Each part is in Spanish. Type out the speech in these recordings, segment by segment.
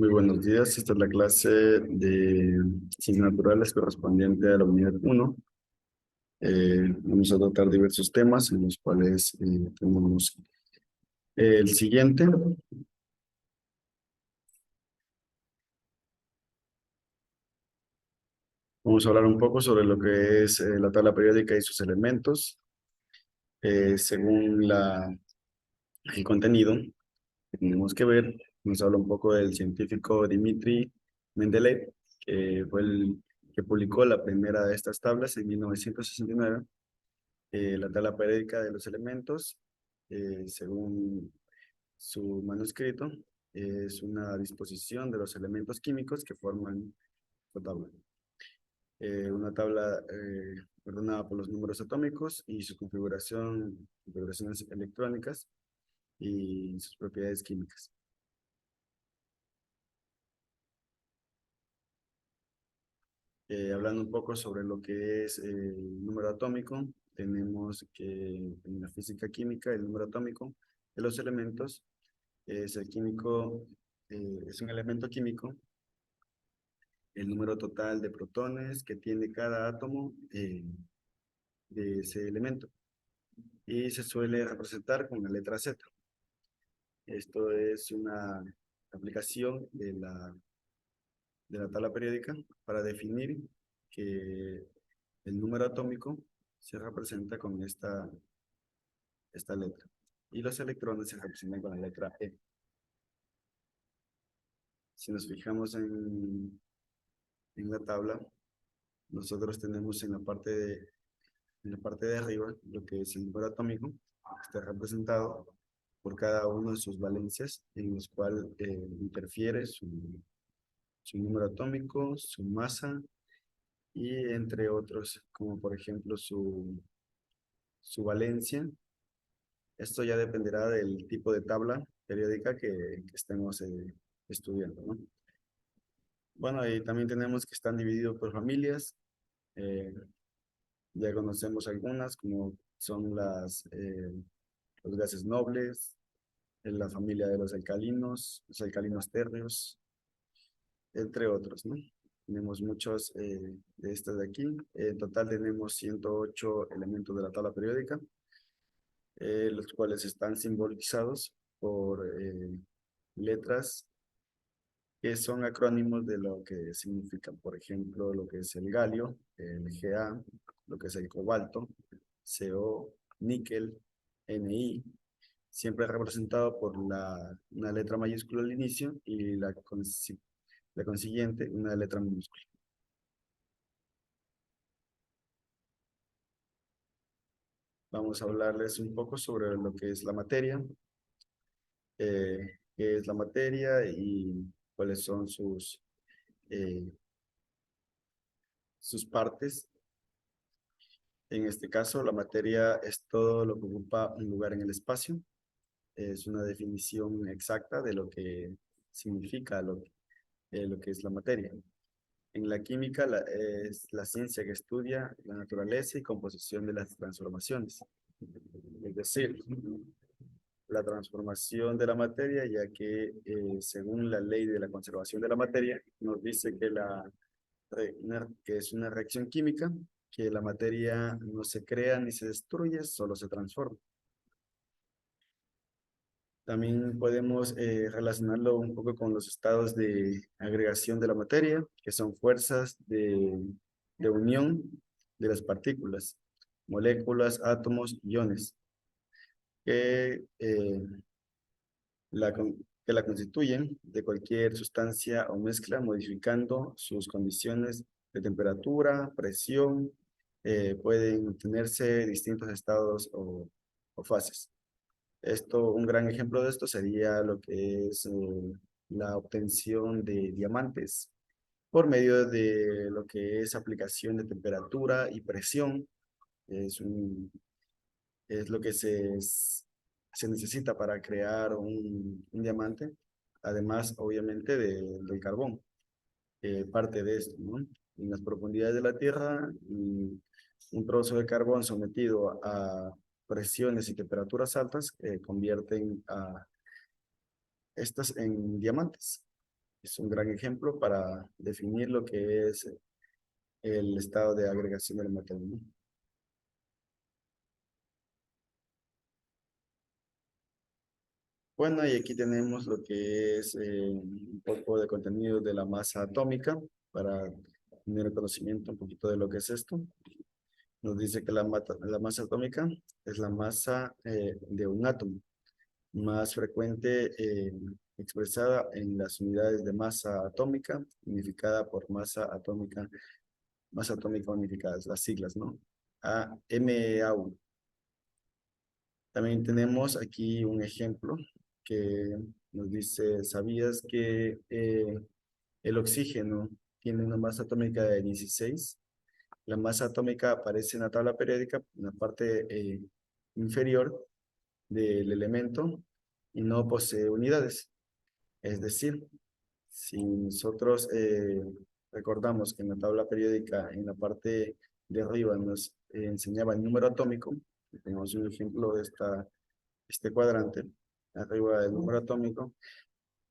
Muy buenos días, esta es la clase de Ciencias Naturales correspondiente a la unidad 1. Vamos a tratar diversos temas en los cuales tenemos el siguiente. Vamos a hablar un poco sobre lo que es la tabla periódica y sus elementos. Según el contenido que tenemos que ver, nos habla un poco del científico Dmitri Mendeleev, que fue el que publicó la primera de estas tablas en 1969. La tabla periódica de los elementos, según su manuscrito, es una disposición de los elementos químicos que forman la tabla. Una tabla ordenada por los números atómicos y su configuraciones electrónicas y sus propiedades químicas. Hablando un poco sobre lo que es el número atómico, tenemos que en la física química el número atómico de los elementos es es un elemento químico, el número total de protones que tiene cada átomo de ese elemento, y se suele representar con la letra Z. Esto es una aplicación de la tabla periódica para definir que el número atómico se representa con esta letra, y los electrones se representan con la letra E. Si nos fijamos en la tabla, nosotros tenemos en la parte de arriba lo que es el número atómico, que está representado por cada uno de sus valencias, en los cuales interfiere su número atómico, su masa, y entre otros, como por ejemplo su valencia. Esto ya dependerá del tipo de tabla periódica que estemos estudiando, ¿no? Bueno, y también tenemos que están divididos por familias. eh, Ya conocemos algunas, como son los gases nobles, en la familia de los alcalinos térreos, entre otros, ¿no? Tenemos muchos de estas de aquí. En total tenemos 108 elementos de la tabla periódica, los cuales están simbolizados por letras que son acrónimos de lo que significan. Por ejemplo, lo que es el galio, el Ga, lo que es el cobalto, Co, níquel, Ni, siempre representado por una letra mayúscula al inicio y la consiguiente, una letra minúscula. Vamos a hablarles un poco sobre lo que es la materia, qué es la materia y cuáles son eh, sus partes. En este caso, la materia es todo lo que ocupa un lugar en el espacio. Es una definición exacta de lo que significa lo que es la materia. En la química es la ciencia que estudia la naturaleza y composición de las transformaciones. Es decir, la transformación de la materia, ya que según la ley de la conservación de la materia, nos dice que es una reacción química, que la materia no se crea ni se destruye, solo se transforma. También podemos relacionarlo un poco con los estados de agregación de la materia, que son fuerzas de unión de las partículas, moléculas, átomos, iones, que, eh, que la constituyen de cualquier sustancia o mezcla, modificando sus condiciones de temperatura, presión. Pueden obtenerse distintos estados o fases. Un gran ejemplo de esto sería lo que es la obtención de diamantes por medio de lo que es aplicación de temperatura y presión. Es, un, es lo que se necesita para crear un diamante, además obviamente del carbón, parte de esto, ¿no? En las profundidades de la Tierra, un trozo de carbón sometido a presiones y temperaturas altas convierten a estas en diamantes. Es un gran ejemplo para definir lo que es el estado de agregación del material, ¿no? Bueno, y aquí tenemos lo que es un poco de contenido de la masa atómica para tener conocimiento un poquito de lo que es esto. Nos dice que la masa atómica es la masa de un átomo, más frecuente expresada en las unidades de masa atómica, unificada por masa atómica unificada, las siglas, ¿no? MAU. También tenemos aquí un ejemplo que nos dice, ¿sabías que el oxígeno tiene una masa atómica de 16? La masa atómica aparece en la tabla periódica, en la parte inferior del elemento y no posee unidades. Es decir, si nosotros recordamos que en la tabla periódica, en la parte de arriba nos enseñaba el número atómico, tenemos un ejemplo de este cuadrante, arriba del número atómico,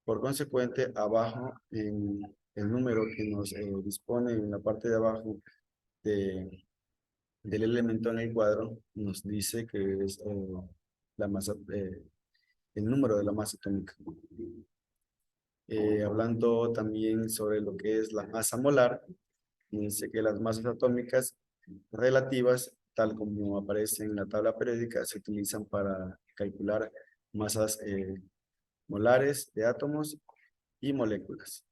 por consecuente, abajo en el número que nos dispone en la parte de abajo de, del elemento en el cuadro, nos dice que es la masa, el número de la masa atómica. Hablando también sobre lo que es la masa molar, dice que las masas atómicas relativas, tal como aparece en la tabla periódica, se utilizan para calcular masas molares de átomos y moléculas.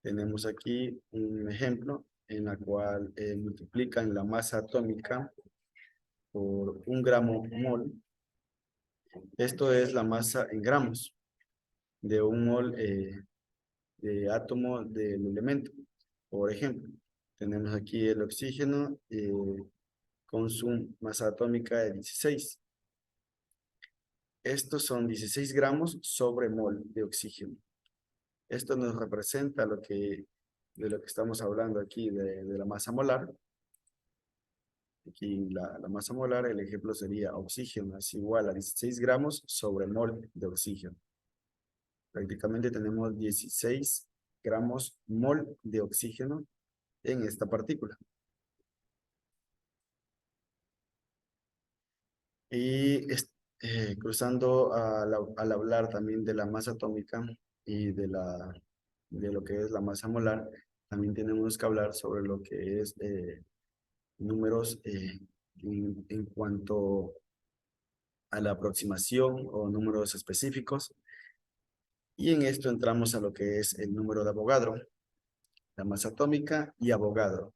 Tenemos aquí un ejemplo en la cual multiplican la masa atómica por 1 gramo mol. Esto es la masa en gramos de 1 mol de átomo del elemento. Por ejemplo, tenemos aquí el oxígeno con su masa atómica de 16. Estos son 16 gramos sobre mol de oxígeno. Esto nos representa de lo que estamos hablando aquí, de la masa molar. Aquí la masa molar, el ejemplo sería oxígeno es igual a 16 gramos sobre mol de oxígeno. Prácticamente tenemos 16 gramos mol de oxígeno en esta partícula. Y cruzando al hablar también de la masa atómica y de lo que es la masa molar, también tenemos que hablar sobre lo que es números en cuanto a la aproximación o números específicos. Y en esto entramos a lo que es el número de Avogadro, la masa atómica y Avogadro.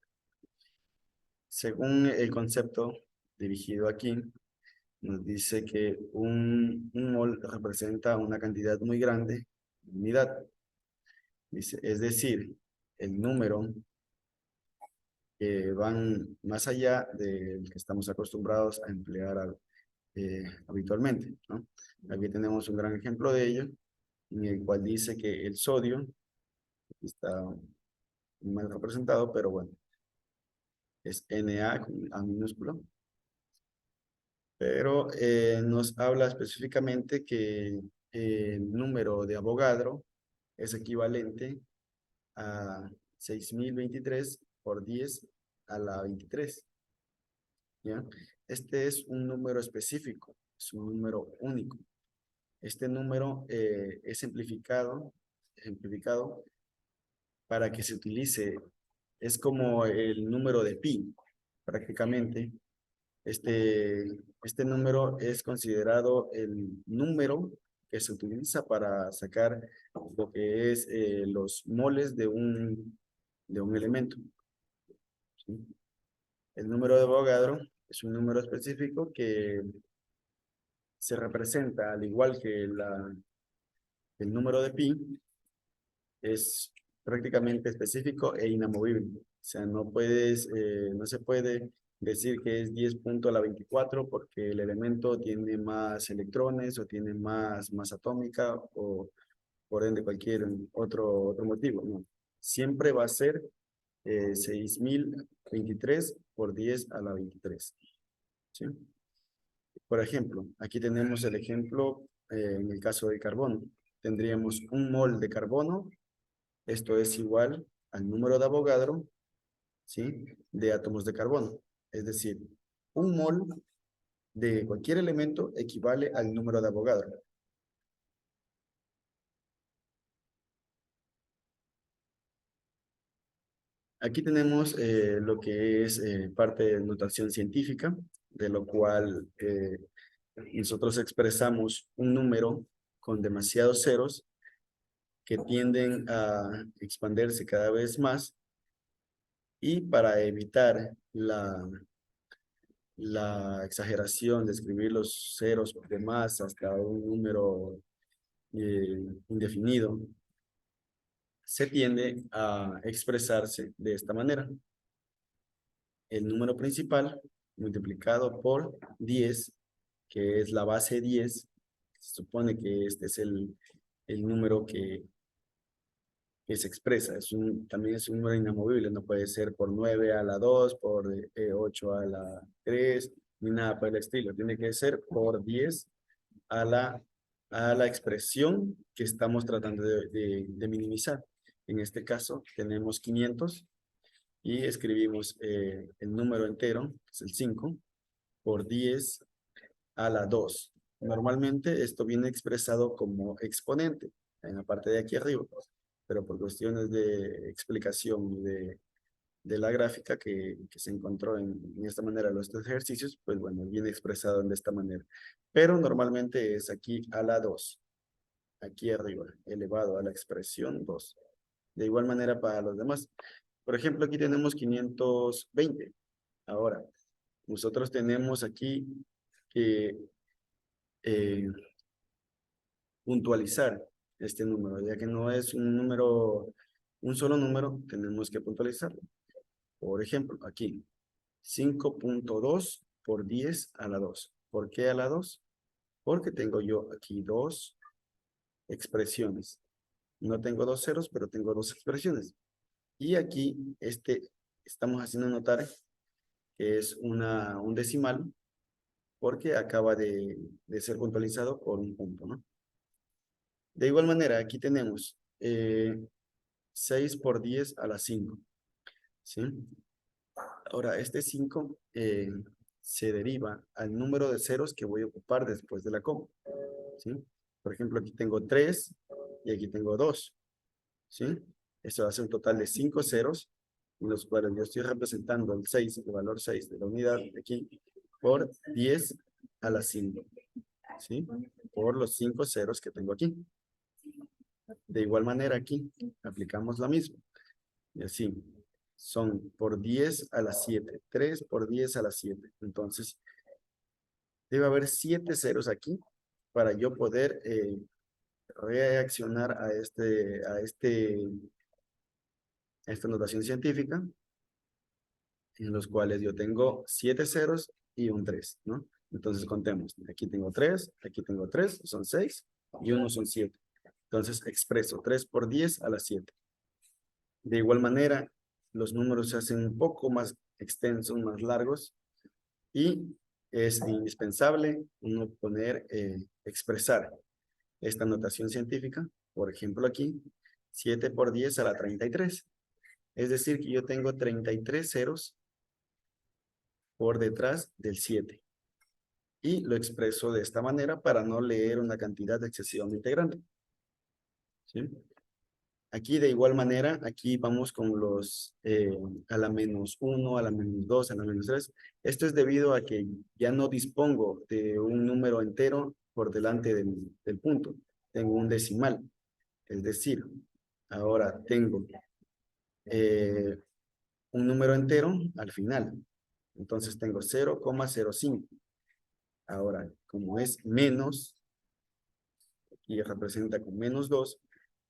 Según el concepto dirigido aquí, nos dice que un mol representa una cantidad muy grande de unidad. Dice, es decir, el número que van más allá del que estamos acostumbrados a emplear habitualmente, ¿no? Aquí tenemos un gran ejemplo de ello, en el cual dice que el sodio está mal representado, pero bueno, es Na con A minúsculo, pero nos habla específicamente que el número de Avogadro es equivalente a 6023 por 10 a la 23, ¿ya? Este es un número específico, es un número único. Este número es ejemplificado para que se utilice, es como el número de pi, prácticamente. Este número es considerado el número que se utiliza para sacar lo que es los moles de un elemento, ¿sí? El número de Avogadro es un número específico que se representa, al igual que el número de pi, es prácticamente específico e inamovible. O sea, no se puede decir que es 10 punto a la 24 porque el elemento tiene más electrones o tiene más masa atómica o por ende cualquier otro motivo, ¿no? Siempre va a ser 6023 por 10 a la 23. ¿Sí? Por ejemplo, aquí tenemos el ejemplo en el caso del carbono. tendríamos un mol de carbono. Esto es igual al número de Avogadro, ¿sí? De átomos de carbono. Es decir, un mol de cualquier elemento equivale al número de Avogadro. Aquí tenemos lo que es parte de notación científica, de lo cual nosotros expresamos un número con demasiados ceros que tienden a expandirse cada vez más, y para evitar la exageración de escribir los ceros de más hasta un número indefinido, se tiende a expresarse de esta manera. El número principal multiplicado por 10, que es la base 10, se supone que este es el número que se expresa. También es un número inamovible, no puede ser por 9 a la 2, por 8 a la 3, ni nada por el estilo. Tiene que ser por 10 a la expresión que estamos tratando de minimizar. En este caso tenemos 500 y escribimos el número entero, que es el 5, por 10 a la 2. Normalmente esto viene expresado como exponente en la parte de aquí arriba, pero por cuestiones de explicación de la gráfica que se encontró en esta manera los ejercicios, pues bueno, viene expresado de esta manera. Pero normalmente es aquí a la 2, aquí arriba, elevado a la expresión 2. De igual manera para los demás. Por ejemplo, aquí tenemos 520. Ahora, nosotros tenemos aquí que eh, puntualizar este número, ya que no es un número, un solo número, tenemos que puntualizarlo. Por ejemplo, aquí, 5.2 por 10 a la 2. ¿Por qué a la 2? Porque tengo yo aquí dos expresiones. No tengo dos ceros, pero tengo dos expresiones. Y aquí, estamos haciendo notar que es un decimal, porque acaba de ser puntualizado por un punto, ¿no? De igual manera, aquí tenemos 6 por 10 a la 5, ¿sí? Ahora, este 5 se deriva al número de ceros que voy a ocupar después de la coma, ¿sí? Por ejemplo, aquí tengo 3 y aquí tengo 2, ¿sí? Esto hace un total de 5 ceros, en los cuales yo estoy representando el 6, el valor 6 de la unidad aquí, por 10 a la 5, ¿sí? Por los 5 ceros que tengo aquí. De igual manera aquí aplicamos la misma. Y así son por 10 a la 7. 3 por 10 a la 7. Entonces debe haber 7 ceros aquí para yo poder reaccionar a esta notación científica, en los cuales yo tengo 7 ceros y un 3, ¿no? Entonces contemos. Aquí tengo 3, son 6, y uno son 7. Entonces expreso 3 por 10 a la 7. De igual manera, los números se hacen un poco más extensos, más largos, y es indispensable uno expresar esta notación científica. Por ejemplo, aquí, 7 por 10 a la 33. Es decir, que yo tengo 33 ceros por detrás del 7. Y lo expreso de esta manera para no leer una cantidad excesivamente grande, ¿sí? Aquí de igual manera, aquí vamos con los a la -1, a la -2, a la -3. Esto es debido a que ya no dispongo de un número entero por delante del punto. Tengo un decimal. Es decir, ahora tengo un número entero al final. Entonces tengo 0,05. Ahora, como es menos, y representa con -2,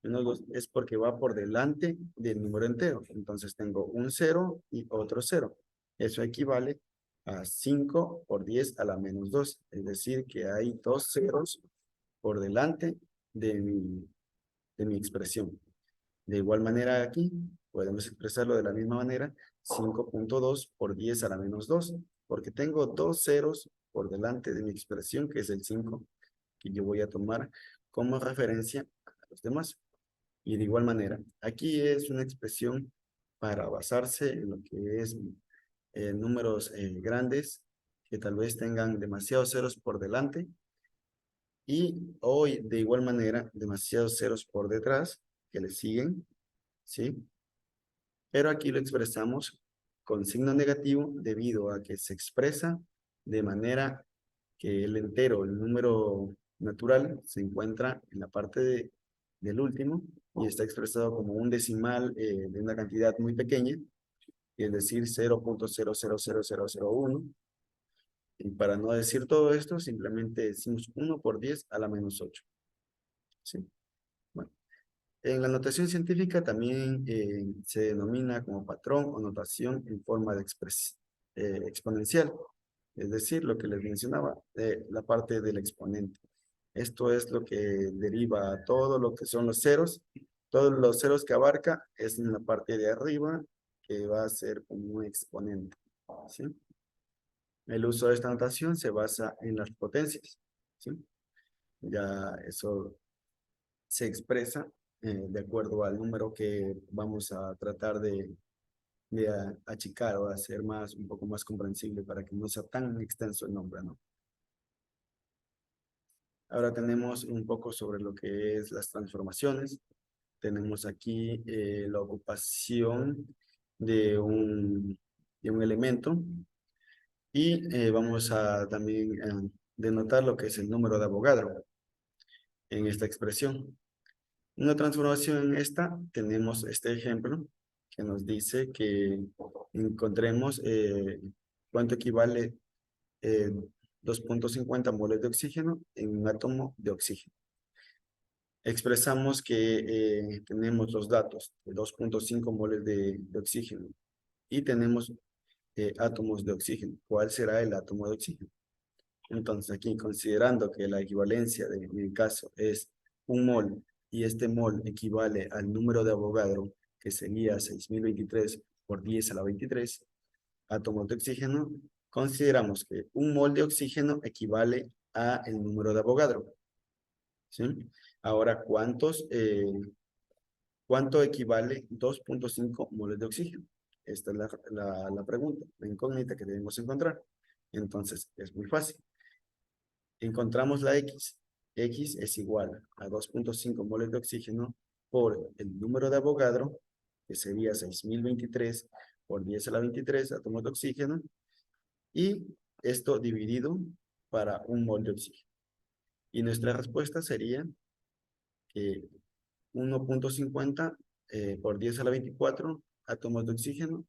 menos 2 es porque va por delante del número entero. Entonces tengo un 0 y otro 0. Eso equivale a 5 por 10 a la -2. Es decir, que hay dos ceros por delante de mi expresión. De igual manera aquí, podemos expresarlo de la misma manera, 5.2 por 10 a la -2, porque tengo dos ceros por delante de mi expresión, que es el 5, que yo voy a tomar como referencia los demás. Y de igual manera, aquí es una expresión para basarse en lo que es números grandes que tal vez tengan demasiados ceros por delante y hoy de igual manera demasiados ceros por detrás que le siguen, ¿sí? Pero aquí lo expresamos con signo negativo debido a que se expresa de manera que el entero, el número natural, se encuentra en la parte del último y está expresado como un decimal de una cantidad muy pequeña, es decir, 0.000001. Y para no decir todo esto, simplemente decimos 1 por 10 a la menos 8. ¿Sí? Bueno, en la notación científica también se denomina como patrón o notación en forma de exponencial. Es decir, lo que les mencionaba, la parte del exponente. Esto es lo que deriva todo lo que son los ceros. Todos los ceros que abarca es en la parte de arriba, que va a ser como un exponente. ¿Sí? El uso de esta notación se basa en las potencias. ¿Sí? Ya eso se expresa de acuerdo al número que vamos a tratar de achicar o hacer más, un poco más comprensible para que no sea tan extenso el nombre, ¿no? Ahora tenemos un poco sobre lo que es las transformaciones. Tenemos aquí la ocupación de un elemento y vamos a también denotar lo que es el número de Avogadro en esta expresión. Una transformación en esta, tenemos este ejemplo que nos dice que encontremos cuánto equivale eh, 2.50 moles de oxígeno en un átomo de oxígeno. Expresamos que tenemos los datos de 2.5 moles de oxígeno y tenemos átomos de oxígeno. ¿Cuál será el átomo de oxígeno? Entonces aquí, considerando que la equivalencia en el caso es un mol y este mol equivale al número de Avogadro, que sería 6023 por 10 a la 23 átomos de oxígeno, consideramos que un mol de oxígeno equivale a el número de Avogadro. ¿Sí? Ahora, ¿cuánto equivale 2.5 moles de oxígeno? Esta es la pregunta, la incógnita que debemos encontrar. Entonces, es muy fácil. Encontramos la X. X es igual a 2.5 moles de oxígeno por el número de Avogadro, que sería 6023 por 10 a la 23 átomos de oxígeno, y esto dividido para un mol de oxígeno. Y nuestra respuesta sería que 1.50 por 10 a la 24 átomos de oxígeno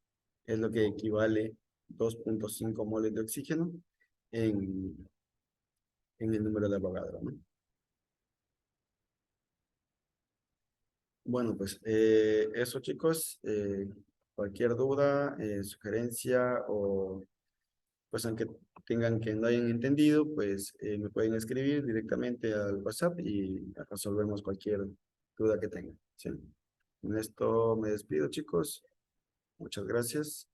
es lo que equivale 2.5 moles de oxígeno en, en el número de Avogadro, ¿no? Bueno, pues eso chicos, cualquier duda, sugerencia o pues aunque tengan que no hayan entendido, pues me pueden escribir directamente al WhatsApp y resolvemos cualquier duda que tengan. ¿Sí? Con esto me despido chicos, muchas gracias.